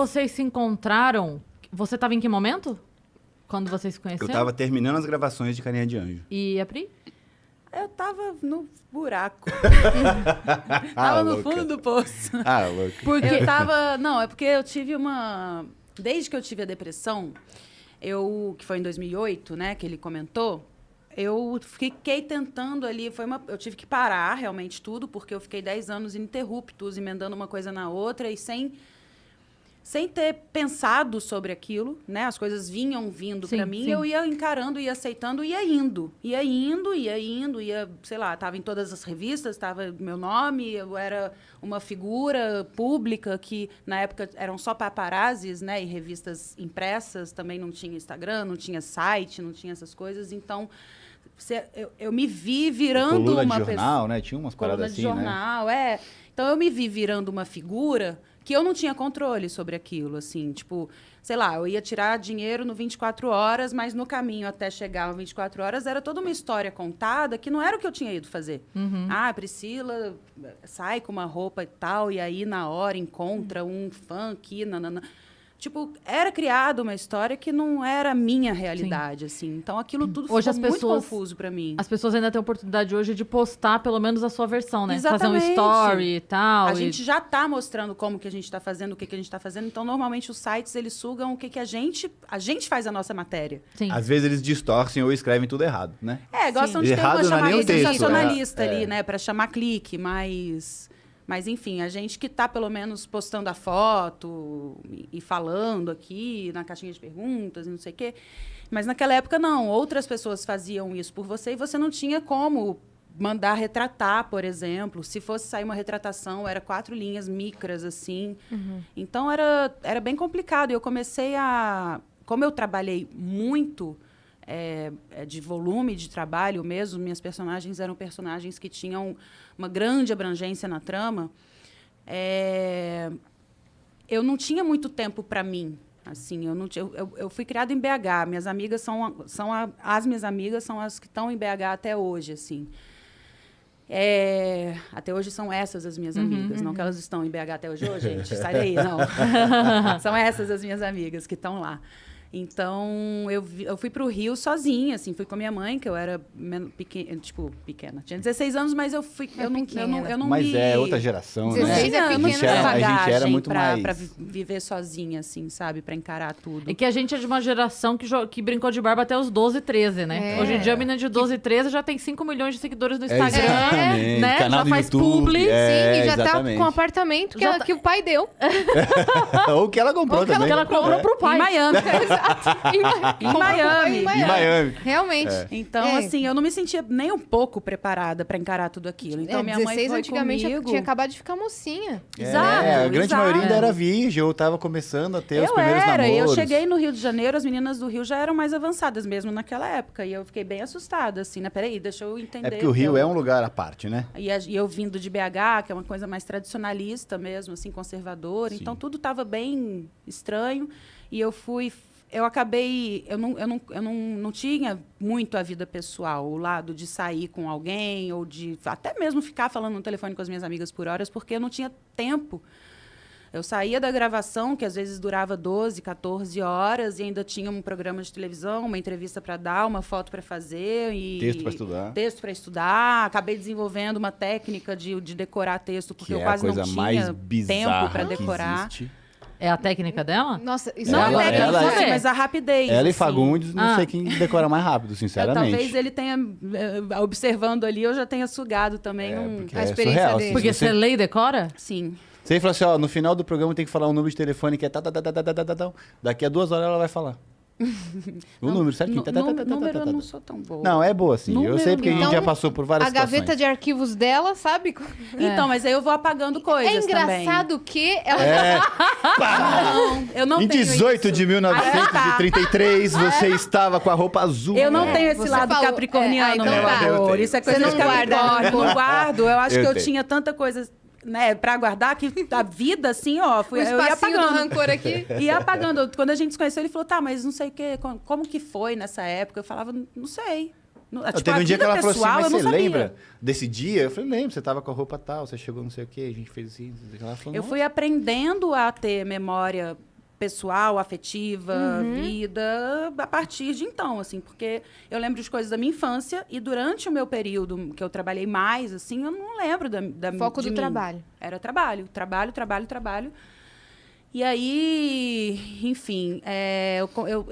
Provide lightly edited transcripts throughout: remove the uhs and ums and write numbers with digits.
vocês se encontraram, você tava em que momento? Quando vocês se conheceram? Eu tava terminando as gravações de Carinha de Anjo. E a Pri? Eu tava no buraco. Ah, Tava no louca. fundo do poço. Ah, louco. Porque Eu tava... Não, é porque eu tive uma... Desde que eu tive a depressão, que foi em 2008, né, que ele comentou, eu fiquei tentando ali, eu tive que parar realmente tudo, porque eu fiquei 10 anos ininterruptos, emendando uma coisa na outra e sem ter pensado sobre aquilo, né? As coisas vinham vindo Sim, para mim, sim. eu ia encarando, ia aceitando, ia indo, sei lá, tava em todas as revistas, tava meu nome, eu era uma figura pública que na época eram só paparazzis, né? E revistas impressas, também não tinha Instagram, não tinha site, não tinha essas coisas, então eu me vi virando Coluna uma de jornal, pessoa, né? Tinha umas coluna paradas de assim, né? jornal, é. Então eu me vi virando uma figura que eu não tinha controle sobre aquilo, assim, tipo, sei lá, eu ia tirar dinheiro no 24 horas, mas no caminho até chegar no 24 horas era toda uma história contada que não era o que eu tinha ido fazer. Ah, a Priscila sai com uma roupa e tal, e aí na hora encontra um fã aqui, nanana. Tipo, era criada uma história que não era a minha realidade, assim. Então, aquilo tudo Hoje ficou muito confuso pra mim. As pessoas ainda têm a oportunidade hoje de postar pelo menos a sua versão, né? Fazer um Exatamente. story e tal. A gente já está mostrando como que a gente está fazendo, o que a gente está fazendo. Então, normalmente, os sites, eles sugam o que a gente faz a nossa matéria. Sim. Às vezes eles distorcem ou escrevem tudo errado, né? Gostam de ter Errado uma não é nem chamada o texto, sensacionalista é. ali, né? Para chamar clique, Mas, enfim, a gente que está, pelo menos, postando a foto e falando aqui na caixinha de perguntas e não sei o quê. Mas, naquela época, não. Outras pessoas faziam isso por você e você não tinha como mandar retratar, por exemplo. Se fosse sair uma retratação, era 4 linhas micras, assim. Então, era bem complicado. E eu comecei a... Como eu trabalhei muito... de volume de trabalho mesmo, minhas personagens eram personagens que tinham uma grande abrangência na trama, eu não tinha muito tempo para mim, assim, eu fui criada em BH, minhas amigas as minhas amigas são as que estão em BH até hoje, assim. Até hoje são essas as minhas amigas, não que elas estão em BH até hoje, gente, sai daí, não. São essas as minhas amigas que estão lá. Então, eu fui para o Rio sozinha, assim, fui com a minha mãe, que eu era pequena. Tinha 16 anos, mas eu fui... Eu não Mas me... é outra geração, né? 16 é eu não pequena. tinha A gente era muito pra mais... viver sozinha, assim, sabe? Para encarar tudo. É que a gente é de uma geração que brincou de barba até os 12, 13, né? Hoje em dia, a menina de 12, 13 já tem 5 milhões de seguidores no Instagram, exatamente. né? Canal Já do faz YouTube, publi. Sim, e já exatamente. tá com um apartamento Já que o pai deu. Ou que ela comprou Ou que ela- também. Que ela comprou pro pai. Em Miami. Exato. Em Miami. Em Miami. Realmente. Então, assim, eu não me sentia nem um pouco preparada para encarar tudo aquilo. Então, minha mãe 16 foi antigamente comigo. tinha acabado de ficar mocinha. Exato, A grande exato. maioria ainda era virgem, ou tava começando a ter os Eu primeiros era, namoros. eu cheguei no Rio de Janeiro, as meninas do Rio já eram mais avançadas mesmo naquela época. E eu fiquei bem assustada, assim, né? Peraí, deixa eu entender. É porque o Rio é um lugar à parte, né? E eu vindo de BH, que é uma coisa mais tradicionalista mesmo, assim, conservadora. Sim. Então, tudo estava bem estranho. E eu acabei... Eu não tinha muito a vida pessoal, o lado de sair com alguém, ou de até mesmo ficar falando no telefone com as minhas amigas por horas, porque eu não tinha tempo. Eu saía da gravação, que às vezes durava 12, 14 horas, e ainda tinha um programa de televisão, uma entrevista para dar, uma foto para fazer. E Texto para estudar. Texto para estudar. Acabei desenvolvendo uma técnica de decorar texto, porque Que eu é a quase não coisa tinha mais tempo bizarra para que decorar. existe. É a técnica dela? Nossa, isso Não Ela- a técnica, ela- assim, mas a rapidez. Ela e assim. Fagundes, não sei quem decora mais rápido, sinceramente. Talvez ele tenha, observando ali, eu já tenha sugado também Porque a é experiência surreal. dele. Porque você você lê e decora? Sim. Você fala assim, ó, no final do programa tem que falar um número de telefone que é tá. Daqui a 2 horas ela vai falar. O número certinho. Número eu não sou tão boa. Não, é boa, sim. Eu Número sei porque a gente não. já passou por várias A gaveta situações. de arquivos dela, sabe? Então, mas aí eu vou apagando É coisas também. engraçado que ela Não, eu não Em tenho 18 isso. de 1933, você estava com a roupa azul. Eu não tenho esse você lado falou. capricorniano, Então meu tá. Eu amor. tenho. Isso é Você coisa não de Capricórnio. guarda. Eu não guardo. Eu acho Eu que eu tenho. tinha tanta coisa, né, pra guardar que a vida, assim, ó, o eu ia espacinho do apagando. rancor aqui. Ia apagando. Quando a gente se conheceu, ele falou, tá, mas não sei o quê, como que foi nessa época? Eu falava, não sei. Tipo, Teve a um dia que vida ela falou assim, pessoal, mas eu não você sabia. lembra desse dia? Eu falei, lembro, você tava com a roupa tal, você chegou não sei o quê, a gente fez assim. Ela falou, Eu "Nossa." fui aprendendo a ter memória pessoal, afetiva, vida, a partir de então, assim, porque eu lembro de coisas da minha infância e durante o meu período que eu trabalhei mais, assim, eu não lembro Foco de do mim. trabalho. Era trabalho. E aí, enfim,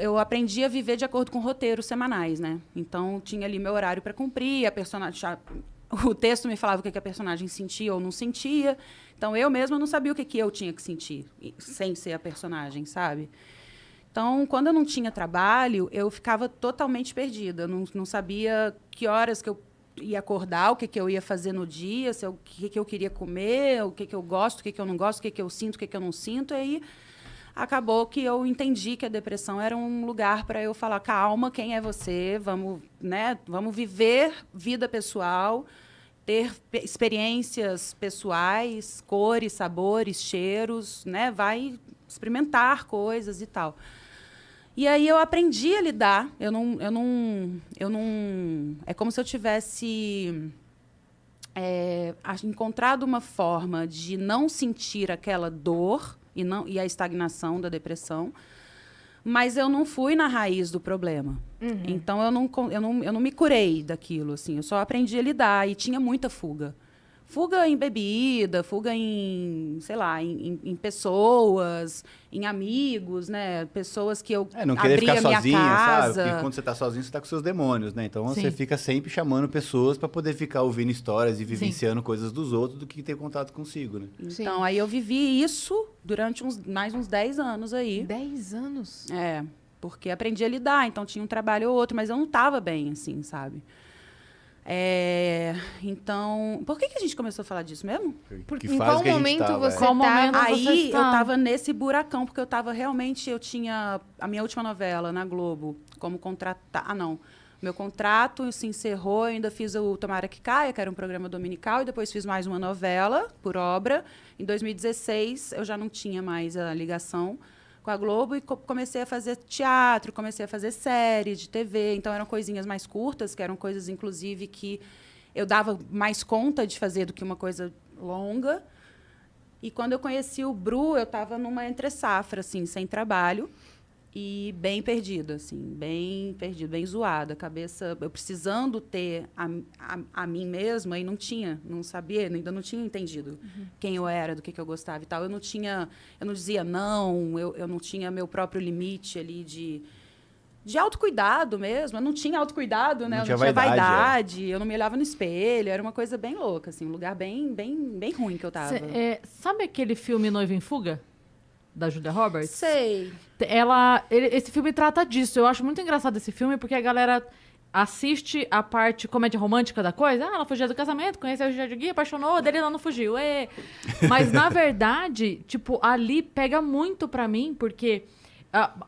eu aprendi a viver de acordo com roteiros semanais, né? Então, tinha ali meu horário para cumprir, a personagem... O texto me falava o que a personagem sentia ou não sentia. Então, eu mesma não sabia o que eu tinha que sentir, sem ser a personagem, sabe? Então, quando eu não tinha trabalho, eu ficava totalmente perdida. Não sabia que horas que eu ia acordar, o que eu ia fazer no dia, o que eu queria comer, o que eu gosto, o que eu não gosto, o que eu sinto, o que eu não sinto. E aí, acabou que eu entendi que a depressão era um lugar para eu falar, calma, quem é você? Vamos viver vida pessoal, ter experiências pessoais, cores, sabores, cheiros, né? Vai experimentar coisas e tal. E aí eu aprendi a lidar. Eu não é como se eu tivesse encontrado uma forma de não sentir aquela dor e a estagnação da depressão, mas eu não fui na raiz do problema. Então, eu não me curei daquilo, assim. Eu só aprendi a lidar e tinha muita fuga. Fuga em bebida, fuga em, sei lá, em pessoas, em amigos, né? Pessoas que eu não querer abria ficar minha sozinha, casa. sabe? Porque quando você tá sozinho, você tá com seus demônios, né? Então, Sim. você fica sempre chamando pessoas para poder ficar ouvindo histórias e vivenciando coisas dos outros do que ter contato consigo, né? Sim. Então, aí eu vivi isso durante mais uns 10 anos aí. 10 anos? Porque aprendi a lidar, então tinha um trabalho ou outro, mas eu não estava bem, assim, sabe? Então, por que a gente começou a falar disso mesmo? Porque Que em fase qual que a gente momento tava, você Qual momento tava... você Aí está? eu tava nesse buracão, porque eu tinha a minha última novela na Globo, como contratar. Ah, não. Meu contrato se encerrou, eu ainda fiz o Tomara que Caia, que era um programa dominical, e depois fiz mais uma novela por obra. Em 2016, eu já não tinha mais a ligação com a Globo e comecei a fazer teatro, comecei a fazer séries de TV. Então, eram coisinhas mais curtas, que eram coisas, inclusive, que eu dava mais conta de fazer do que uma coisa longa. E quando eu conheci o Bru, eu estava numa entre-safra, assim, sem trabalho. E bem perdida, assim, bem perdida, bem zoada. A cabeça, eu precisando ter a mim mesma, e não sabia, ainda não tinha entendido quem eu era, do que eu gostava e tal. Eu não dizia não, eu não tinha meu próprio limite ali de autocuidado mesmo. Eu não tinha autocuidado, né? Não Eu tinha não tinha vaidade, eu não me olhava no espelho, era uma coisa bem louca, assim, um lugar bem ruim que eu tava. Sabe aquele filme Noiva em Fuga? Da Julia Roberts? Sei. Esse filme trata disso. Eu acho muito engraçado esse filme, porque a galera assiste a parte comédia romântica da coisa. Ela fugiu do casamento, conheceu o Richard Gere, apaixonou, dele ela não fugiu. Mas, na verdade, tipo, ali pega muito pra mim, porque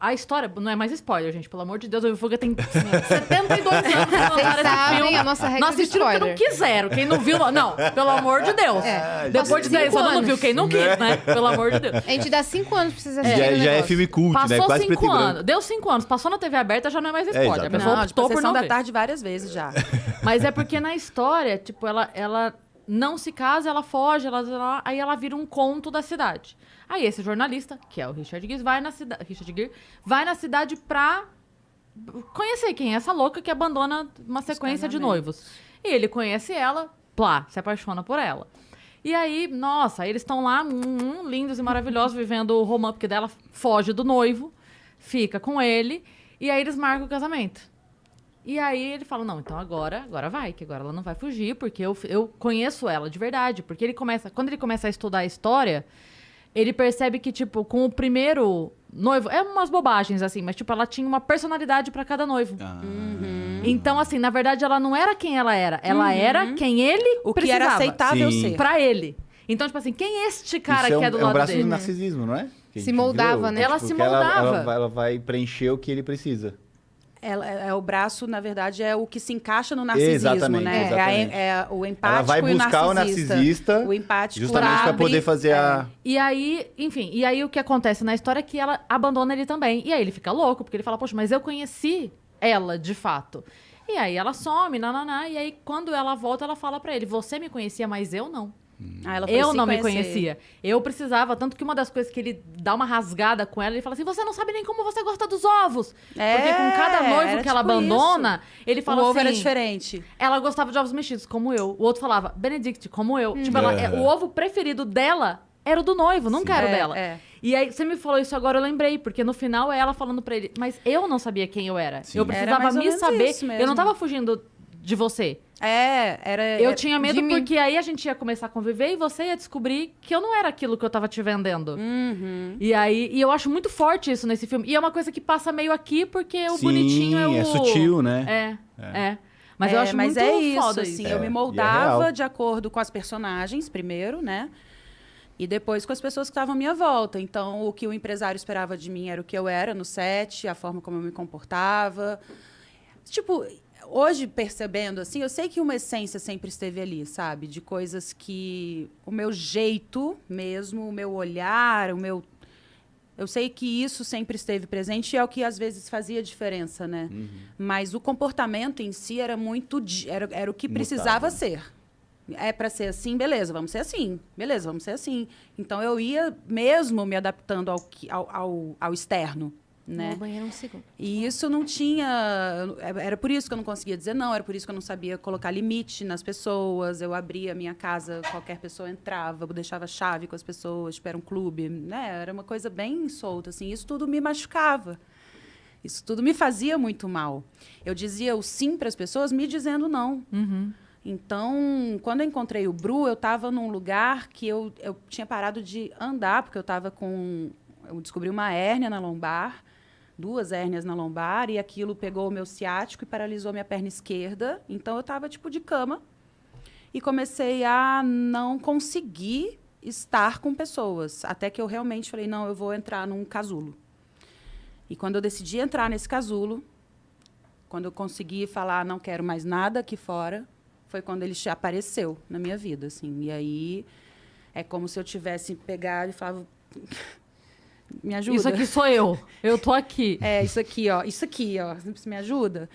a história... Não é mais spoiler, gente. Pelo amor de Deus, o Fuga tem 72 anos. Vocês sabem a nossa regra Não de assistiram porque não spoiler. quiseram. Quem não viu... Não, pelo amor de Deus. Depois de 10 anos não viu. Quem não quis, né? Pelo amor de Deus. A gente dá 5 anos pra vocês assistirem o Já é negócio. filme cult, né? Passou Quase preto e 5 branco. anos. Deu 5 anos. Passou na TV aberta, já não é mais spoiler. A exatamente. pessoa Não, optou por Sessão não da ver. Tarde várias vezes já. Mas é porque na história, tipo, ela não se casa, ela foge, aí ela vira um conto da cidade. Aí esse jornalista, que é o Richard Gere, vai na cidade pra conhecer quem é essa louca que abandona uma sequência de noivos. E ele conhece ela, se apaixona por ela. E aí, nossa, eles estão lá, lindos e maravilhosos, vivendo o romance, porque dela foge do noivo, fica com ele, e aí eles marcam o casamento. E aí ele fala, não, então agora vai, que agora ela não vai fugir, porque eu conheço ela de verdade. Porque quando ele começa a estudar a história, ele percebe que, tipo, com o primeiro noivo, é umas bobagens, assim, mas, tipo, ela tinha uma personalidade pra cada noivo. Então, assim, na verdade, ela não era quem ela era. Ela era quem ele O que precisava. era aceitável Sim. ser. Pra ele. Então, tipo assim, quem é este cara Isso que é do um lado braço dele? do narcisismo, não é? Que a Se gente moldava, viu, né? Ela tipo, se que moldava. Ela vai preencher o que ele precisa. O braço, na verdade, é o que se encaixa no narcisismo, Exatamente, né? exatamente. É o empático Ela vai e buscar o narcisista O empático justamente para abre- poder fazer a... E aí, enfim, o que acontece na história é que ela abandona ele também. E aí ele fica louco, porque ele fala, poxa, mas eu conheci ela, de fato. E aí ela some, e aí quando ela volta, ela fala pra ele, você me conhecia, mas eu não. Ah, ela foi Eu se não me conhecer. conhecia. Eu precisava, tanto que uma das coisas que ele dá uma rasgada com ela, ele fala assim, você não sabe nem como você gosta dos ovos. É, Porque com cada noivo era que ela tipo abandona, ele O fala ovo assim... era diferente. Ela gostava de ovos mexidos, como eu. O outro falava, Benedict, como eu. Tipo, o ovo preferido dela era o do noivo, nunca era o dela. E aí, você me falou isso agora, eu lembrei. Porque no final é ela falando pra ele, mas eu não sabia quem eu era. Sim. Eu Era precisava mais ou me menos saber. isso mesmo. Eu não tava fugindo de você. Eu tinha medo de mim. porque aí a gente ia começar a conviver e você ia descobrir que eu não era aquilo que eu tava te vendendo. E eu acho muito forte isso nesse filme. E é uma coisa que passa meio aqui porque o Sim, bonitinho é o... é sutil, né? É. Mas eu acho mas muito é isso, foda assim, isso. eu me E é moldava real. de acordo com as personagens, primeiro, né? E depois com as pessoas que estavam à minha volta. Então, o que o empresário esperava de mim era o que eu era no set, a forma como eu me comportava. Tipo, hoje, percebendo, assim, eu sei que uma essência sempre esteve ali, sabe? De coisas que... O meu jeito mesmo, o meu olhar, o meu... Eu sei que isso sempre esteve presente e é o que às vezes fazia diferença, né? Mas o comportamento em si era muito... Era o que precisava ser. É para ser assim, beleza, vamos ser assim. Beleza, vamos ser assim. Então, eu ia mesmo me adaptando ao externo, né? Vou ao banheiro um segundo. E isso não tinha... Era por isso que eu não conseguia dizer não, era por isso que eu não sabia colocar limite nas pessoas. Eu abria a minha casa, qualquer pessoa entrava, eu deixava chave com as pessoas, tipo, era um clube, né? Era uma coisa bem solta, assim. Isso tudo me machucava. Isso tudo me fazia muito mal. Eu dizia o sim para as pessoas me dizendo não. Então, quando eu encontrei o Bru, eu estava num lugar que eu tinha parado de andar, porque eu estava com... Eu descobri uma hérnia na lombar, 2 hérnias na lombar, e aquilo pegou o meu ciático e paralisou minha perna esquerda. Então, eu estava, tipo, de cama. E comecei a não conseguir estar com pessoas. Até que eu realmente falei, não, eu vou entrar num casulo. E quando eu decidi entrar nesse casulo, quando eu consegui falar, não quero mais nada aqui fora, foi quando ele apareceu na minha vida, assim. E aí, é como se eu tivesse pegado e falava... Me ajuda. Isso aqui sou eu. Eu tô aqui. É, isso aqui, ó. Isso aqui, ó. Você me ajuda?